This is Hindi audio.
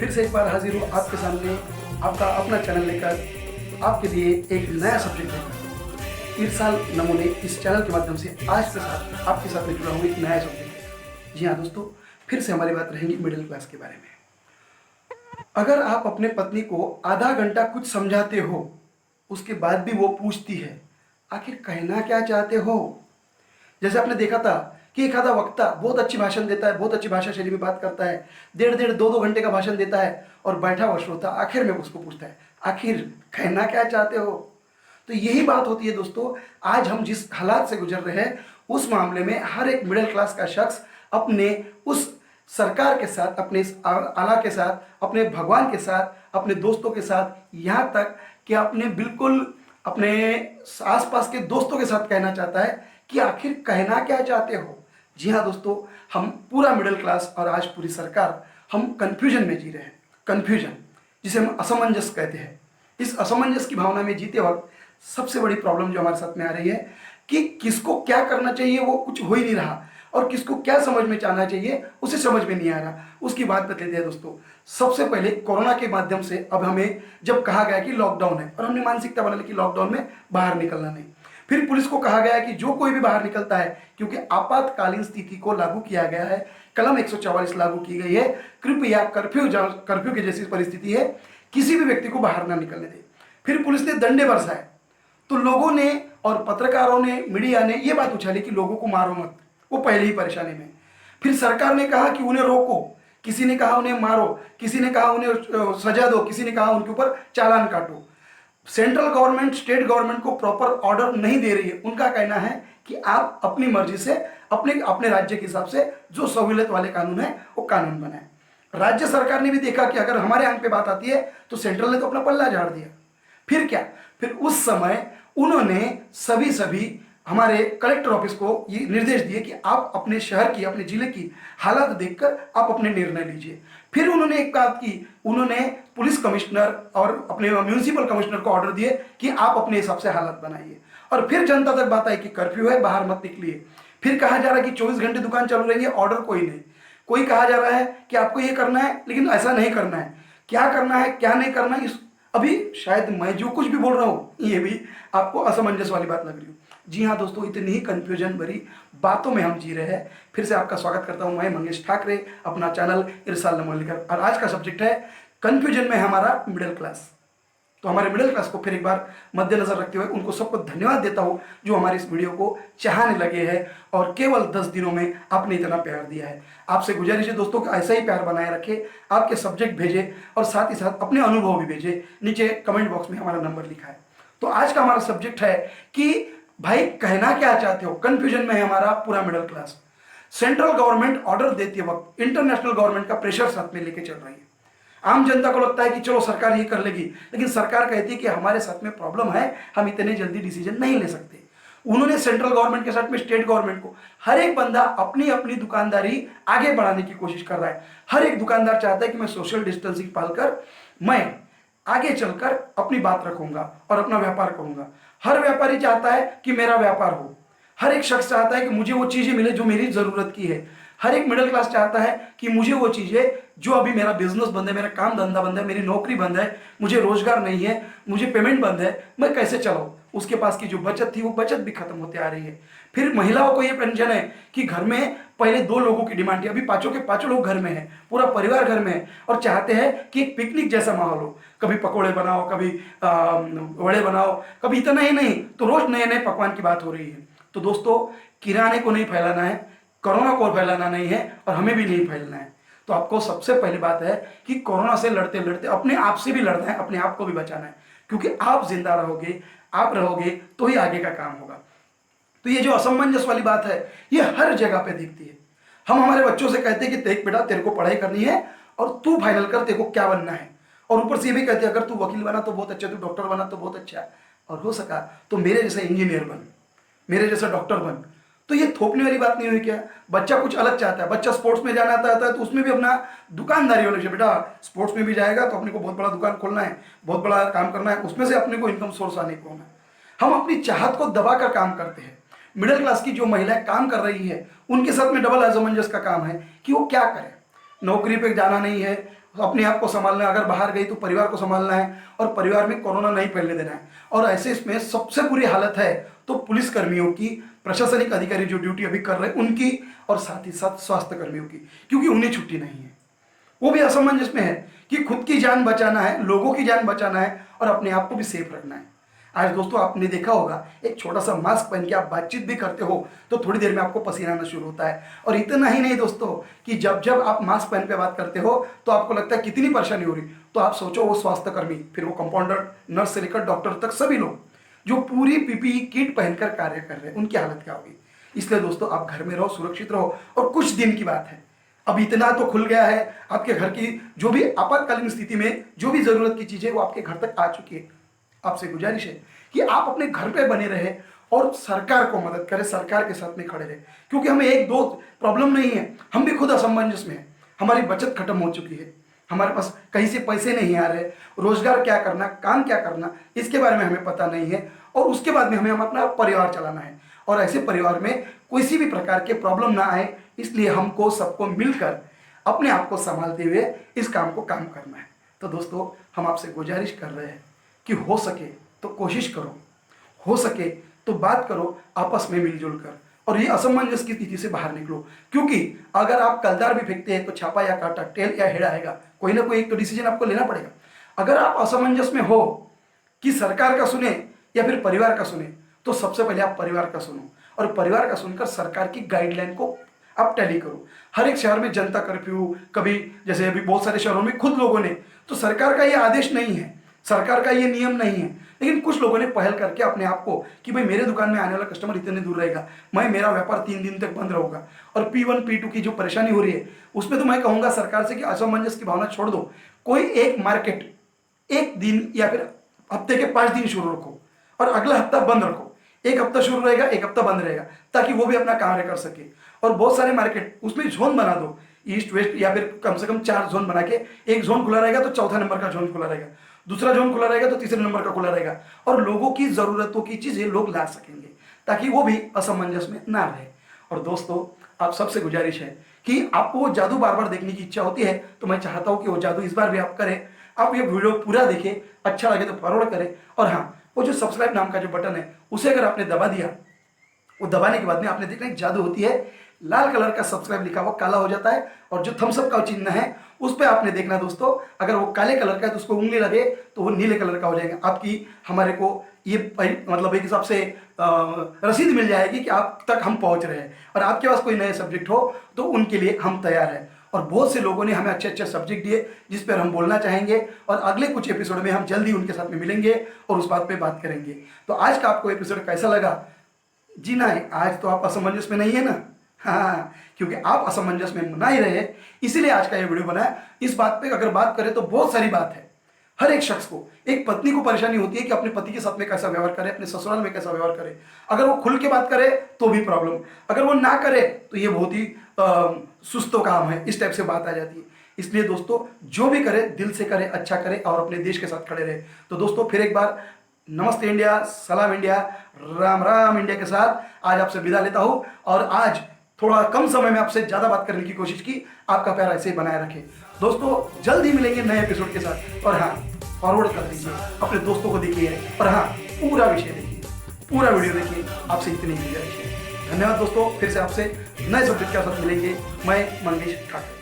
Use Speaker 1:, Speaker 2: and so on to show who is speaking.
Speaker 1: फिर से एक बार हाजिर हूँ आपके सामने, आपका अपना चैनल लेकर, आपके लिए एक नया सब्जेक्ट लेकर। इरसाल नमूने इस चैनल के माध्यम से आज के साथ आपके साथ में जुड़ा हूँ एक नया सब्जेक्ट। जी हाँ दोस्तों, फिर से हमारी बात रहेगी मिडिल क्लास के बारे में। अगर आप अपने पत्नी को आधा घंटा कुछ समझाते हो, उसके बाद भी वो पूछती है आखिर कहना क्या चाहते हो। जैसे आपने देखा था कि एक आधा वक्ता बहुत अच्छी भाषण देता है, बहुत अच्छी भाषा शैली में बात करता है, डेढ़ डेढ़ दो दो घंटे का भाषण देता है, और बैठा हुआ श्रोता आखिर में उसको पूछता है आखिर कहना क्या चाहते हो। तो यही बात होती है दोस्तों, आज हम जिस हालात से गुजर रहे हैं उस मामले में हर एक मिडिल क्लास का शख्स अपने उस सरकार के साथ, अपने इस आला के साथ, अपने भगवान के साथ, अपने दोस्तों के साथ, यहाँ तक कि अपने बिल्कुल अपने आसपास के दोस्तों के साथ कहना चाहता है कि आखिर कहना क्या चाहते हो। जी हाँ दोस्तों, हम पूरा मिडिल क्लास और आज पूरी सरकार हम कंफ्यूजन में जी रहे हैं। कंफ्यूजन जिसे हम असमंजस कहते हैं। इस असमंजस की भावना में जीते वक्त सबसे बड़ी प्रॉब्लम जो हमारे साथ में आ रही है कि किसको क्या करना चाहिए वो कुछ हो ही नहीं रहा, और किसको क्या समझ में आना चाहिए उसे समझ में नहीं आ रहा। उसकी बात बता देते हैं दोस्तों। सबसे पहले कोरोना के माध्यम से अब हमें जब कहा गया कि लॉकडाउन है, और हमने मानसिकता बना ली कि लॉकडाउन में बाहर निकलना नहीं। फिर पुलिस को कहा गया कि जो कोई भी बाहर निकलता है, क्योंकि आपातकालीन स्थिति को लागू किया गया है, कलम 144 लागू की गई है, कृपया कर्फ्यू की जैसी परिस्थिति है, किसी भी व्यक्ति को बाहर ना निकलने दे। फिर पुलिस ने डंडे बरसाए, तो लोगों ने और पत्रकारों ने, मीडिया ने यह बात उछाली कि लोगों को मारो मत, वो पहले ही परेशानी में। फिर सरकार ने कहा कि उन्हें रोको, किसी ने कहा उन्हें मारो, किसी ने कहा उन्हें सजा दो, किसी ने कहा उनके ऊपर चालान काटो। सेंट्रल गवर्नमेंट स्टेट गवर्नमेंट को प्रॉपर ऑर्डर नहीं दे रही है। उनका कहना है कि आप अपनी मर्जी से अपने अपने राज्य के हिसाब से जो सहूलियत वाले कानून है वो कानून बनाए। राज्य सरकार ने भी देखा कि अगर हमारे अंग पे बात आती है तो सेंट्रल ने तो अपना पल्ला झाड़ दिया। फिर क्या, फिर उस समय उन्होंने सभी हमारे कलेक्टर ऑफिस को ये निर्देश दिए कि आप अपने शहर की, अपने जिले की हालात देखकर आप अपने निर्णय लीजिए। फिर उन्होंने एक बात की, उन्होंने पुलिस कमिश्नर और अपने म्यूनिसिपल कमिश्नर को ऑर्डर दिए कि आप अपने हिसाब से हालात बनाइए। और फिर जनता तक बात आई कि कर्फ्यू है, बाहर मत निकलिए। फिर कहा जा रहा है कि 24 घंटे दुकान चालू रहेंगे, ऑर्डर कोई नहीं। कोई कहा जा रहा है कि आपको ये करना है लेकिन ऐसा नहीं करना है। क्या करना है क्या नहीं करना है, इस अभी शायद मैं जो कुछ भी बोल रहा हूँ ये भी आपको असमंजस वाली बात लग रही हो। जी हाँ दोस्तों, इतनी ही कंफ्यूजन भरी बातों में हम जी रहे हैं। फिर से आपका स्वागत करता हूं मैं मंगेश ठाकरे, अपना चैनल इरसाल नमूने लेकर। और आज का सब्जेक्ट है कंफ्यूजन में हमारा मिडिल क्लास। तो हमारे मिडिल क्लास को फिर एक बार मद्देनजर रखते हुए उनको सबको धन्यवाद देता हूं जो हमारे इस वीडियो को चाहने लगे हैं, और केवल 10 दिनों में आपने इतना प्यार दिया है। आपसे गुजारिश है दोस्तों कि ऐसा ही प्यार बनाए रखे, आपके सब्जेक्ट भेजे और साथ ही साथ अपने अनुभव भी भेजे। नीचे कमेंट बॉक्स में हमारा नंबर लिखा है। तो आज का हमारा सब्जेक्ट है कि भाई कहना क्या चाहते हो। कंफ्यूजन में है हमारा पूरा middle class. Central government order देते वक्त इंटरनेशनल गवर्नमेंट का प्रेशर साथ में लेके चल रही है। आम जनता को लगता है कि चलो सरकार ये कर लेगी, लेकिन सरकार कहती है कि हमारे साथ में प्रॉब्लम है, हम इतने जल्दी डिसीजन नहीं ले सकते। उन्होंने सेंट्रल गवर्नमेंट के साथ में स्टेट गवर्नमेंट को, हर एक बंदा अपनी अपनी दुकानदारी आगे बढ़ाने की कोशिश कर रहा है। हर एक दुकानदार चाहता है कि मैं सोशल डिस्टेंसिंग पालकर मैं आगे चलकर अपनी बात रखूंगा और अपना व्यापार करूंगा। हर व्यापारी चाहता है कि मेरा व्यापार हो। हर एक शख्स चाहता है कि मुझे वो चीजें मिले जो मेरी जरूरत की है। हर एक मिडिल क्लास चाहता है कि मुझे वो चीजें जो अभी मेरा बिजनेस बंद है, मेरा काम धंधा बंद है, मेरी नौकरी बंद है, मुझे रोजगार नहीं है, मुझे पेमेंट बंद है, मैं कैसे चलाऊं। उसके पास की जो बचत थी वो बचत भी खत्म होते आ रही है। फिर महिलाओं को ये टेंशन है कि घर में पहले 2 लोगों की डिमांड थी, अभी पांचों के पांचों लोग घर में है, पूरा परिवार घर में है, और चाहते हैं कि एक पिकनिक जैसा माहौल हो। कभी पकोड़े बनाओ, कभी वड़े बनाओ, कभी इतना ही नहीं तो रोज नए नए पकवान की बात हो रही है। तो दोस्तों, किराने को नहीं फैलाना है, कोरोना को फैलाना नहीं है, और हमें भी नहीं फैलना है। तो आपको सबसे पहली बात है कि कोरोना से लड़ते लड़ते अपने आप से भी लड़ना है, अपने आप को भी बचाना है, क्योंकि आप जिंदा रहोगे, आप रहोगे तो ही आगे का काम होगा। तो ये जो असमंजस वाली बात है ये हर जगह पे दिखती है। हम हमारे बच्चों से कहते हैं कि देख बेटा, तेरे को पढ़ाई करनी है और तू फाइनल कर, तेरे को क्या बनना है। और ऊपर से ये भी कहते हैं अगर तू वकील बना तो बहुत अच्छा, तू डॉक्टर बना तो बहुत अच्छा, और हो सका तो मेरे जैसा इंजीनियर बन, मेरे जैसा डॉक्टर बन। तो ये थोपने वाली बात नहीं हुई क्या। बच्चा कुछ अलग चाहता है, बच्चा स्पोर्ट्स में जाना चाहता है तो उसमें भी अपना दुकानदारी होनी चाहिए। बेटा स्पोर्ट्स में भी जाएगा तो अपने को बहुत बड़ा दुकान खोलना है, बहुत बड़ा काम करना है, उसमें से अपने को इनकम सोर्स आने को होना है। हम अपनी चाहत को दबाकर काम करते हैं। मिडिल क्लास की जो महिलाएं काम कर रही है उनके साथ में डबल असमंजस का काम है कि वो क्या करें। नौकरी पे जाना नहीं है, अपने आप को संभालना है, अगर बाहर गई तो परिवार को संभालना है और परिवार में कोरोना नहीं फैलने देना है। और ऐसे इसमें सबसे बुरी हालत है तो पुलिस कर्मियों की, प्रशासनिक अधिकारी जो ड्यूटी अभी कर रहे हैं उनकी, और साथ ही साथ स्वास्थ्य कर्मियों की, क्योंकि उन्हें छुट्टी नहीं है। वो भी असमंजस में है कि खुद की जान बचाना है, लोगों की जान बचाना है और अपने आप को भी सेफ रखना है। आज दोस्तों आपने देखा होगा, एक छोटा सा मास्क पहन के आप बातचीत भी करते हो तो थोड़ी देर में आपको पसीना आना शुरू होता है। और इतना ही नहीं दोस्तों कि जब जब आप मास्क पहन के बात करते हो तो आपको लगता है कितनी परेशानी हो रही, तो आप सोचो वो स्वास्थ्यकर्मी, फिर वो कंपाउंडर, नर्स से लेकर डॉक्टर तक सभी लोग जो पूरी पीपीई किट पहनकर कार्य कर रहे हैं, उनकी हालत क्या होगी। इसलिए दोस्तों आप घर में रहो, सुरक्षित रहो, और कुछ दिन की बात है, अब इतना तो खुल गया है, आपके घर की जो भी आपातकालीन स्थिति में जो भी जरूरत की चीजें वो आपके घर तक आ चुकी है। आपसे गुजारिश है कि आप अपने घर पे बने रहे और सरकार को मदद करें, सरकार के साथ में खड़े रहे, क्योंकि हमें एक दो प्रॉब्लम नहीं है, हम भी खुद असमंजस में हैं। हमारी बचत खत्म हो चुकी है, हमारे पास कहीं से पैसे नहीं आ रहे, रोजगार क्या करना, काम क्या करना, इसके बारे में हमें पता नहीं है, और उसके बाद में हमें अपना परिवार चलाना है, और ऐसे परिवार में किसी भी प्रकार के प्रॉब्लम ना आए, इसलिए हमको सबको मिलकर अपने आप को संभालते हुए इस काम को काम करना है। तो दोस्तों हम आपसे गुजारिश कर रहे हैं कि हो सके तो कोशिश करो, हो सके तो बात करो आपस में मिलजुल कर, और ये असमंजस की स्थिति से बाहर निकलो, क्योंकि अगर आप कलदार भी फेंकते हैं तो छापा या कांटा, टेल या हेड आएगा, कोई ना कोई एक तो डिसीजन आपको लेना पड़ेगा। अगर आप असमंजस में हो कि सरकार का सुने या फिर परिवार का सुने, तो सबसे पहले आप परिवार का सुनो, और परिवार का सुनकर सरकार की गाइडलाइन को आप टैली करो। हर एक शहर में जनता कर्फ्यू, कभी जैसे अभी बहुत सारे शहरों में खुद लोगों ने, तो सरकार का ये आदेश नहीं है, सरकार का ये नियम नहीं है, लेकिन कुछ लोगों ने पहल करके अपने आप को कि भाई मेरे दुकान में आने वाला कस्टमर इतने दूर रहेगा, मैं मेरा व्यापार 3 दिन तक बंद रहूंगा, और P1 P2 की जो परेशानी हो रही है उसमें तो मैं कहूंगा सरकार से कि असमंजस की भावना छोड़ दो, कोई एक मार्केट एक दिन या फिर हफ्ते के 5 दिन शुरू रखो और अगला हफ्ता बंद रखो, एक हफ्ता शुरू रहेगा, एक हफ्ता बंद रहेगा, ताकि वो भी अपना कार्य कर सके। और बहुत सारे मार्केट उसमें जोन बना दो, ईस्ट वेस्ट, या फिर कम से कम 4 जोन बना के, एक जोन खुला रहेगा तो चौथा नंबर का जोन खुला रहेगा, दूसरा जोन खुला रहेगा तो तीसरे नंबर का खुला रहेगा, और लोगों की जरूरतों की चीजें लोग ला सकेंगे, ताकि वो भी असमंजस में ना रहे। और दोस्तों आप सबसे गुजारिश है कि आपको वो जादू बार बार देखने की इच्छा होती है, तो मैं चाहता हूं कि वो जादू इस बार भी आप करें। आप ये वीडियो पूरा देखें, अच्छा लगे तो फॉरवर्ड करें, और हाँ, वो जो सब्सक्राइब नाम का जो बटन है उसे अगर आपने दबा दिया, वो दबाने के बाद में आपने देखना एक जादू होती है, लाल कलर का सब्सक्राइब लिखा हुआ काला हो जाता है, और जो थम्स अप का चिन्ह है उस पर आपने देखना दोस्तों, अगर वो काले कलर का है तो उसको उंगली लगे तो वो नीले कलर का हो जाएगा। आपकी हमारे को ये मतलब एक हिसाब से रसीद मिल जाएगी कि आप तक हम पहुंच रहे हैं, और आपके पास कोई नए सब्जेक्ट हो तो उनके लिए हम तैयार हैं। और बहुत से लोगों ने हमें अच्छे अच्छे सब्जेक्ट दिए जिस पर हम बोलना चाहेंगे, और अगले कुछ एपिसोड में हम जल्दी उनके साथ में मिलेंगे और उस बात पे बात करेंगे। तो आज का आपको एपिसोड कैसा लगा? जी ना, आज तो आप असमंजस में नहीं है ना? हाँ, क्योंकि आप असमंजस में ना ही रहे, इसीलिए आज का ये वीडियो बनाया। इस बात पे अगर बात करें तो बहुत सारी बात है। हर एक शख्स को, एक पत्नी को परेशानी होती है कि अपने पति के साथ में कैसा व्यवहार करे, अपने ससुराल में कैसा व्यवहार करे। अगर वो खुल के बात करे तो भी प्रॉब्लम, अगर वो ना करे तो ये बहुत ही सुस्तो काम है, इस टाइप से बात आ जाती है। इसलिए दोस्तों जो भी करे दिल से करे, अच्छा करे और अपने देश के साथ खड़े रहे। तो दोस्तों फिर एक बार नमस्ते इंडिया, सलाम इंडिया, राम राम इंडिया के साथ आज आपसे विदा लेता हूं। और आज थोड़ा कम समय में आपसे ज्यादा बात करने की कोशिश की, आपका प्यार ऐसे ही बनाए रखे। दोस्तों जल्द ही मिलेंगे नए एपिसोड के साथ, और हाँ, फॉरवर्ड कर दीजिए, अपने दोस्तों को देखिए, और हाँ, पूरा विषय देखिए, पूरा वीडियो देखिए। आपसे इतनी गुजारिश है। धन्यवाद दोस्तों, फिर से आपसे नए सब्जेक्ट के साथ मिलेंगे। मैं मंगेश ठाकुर।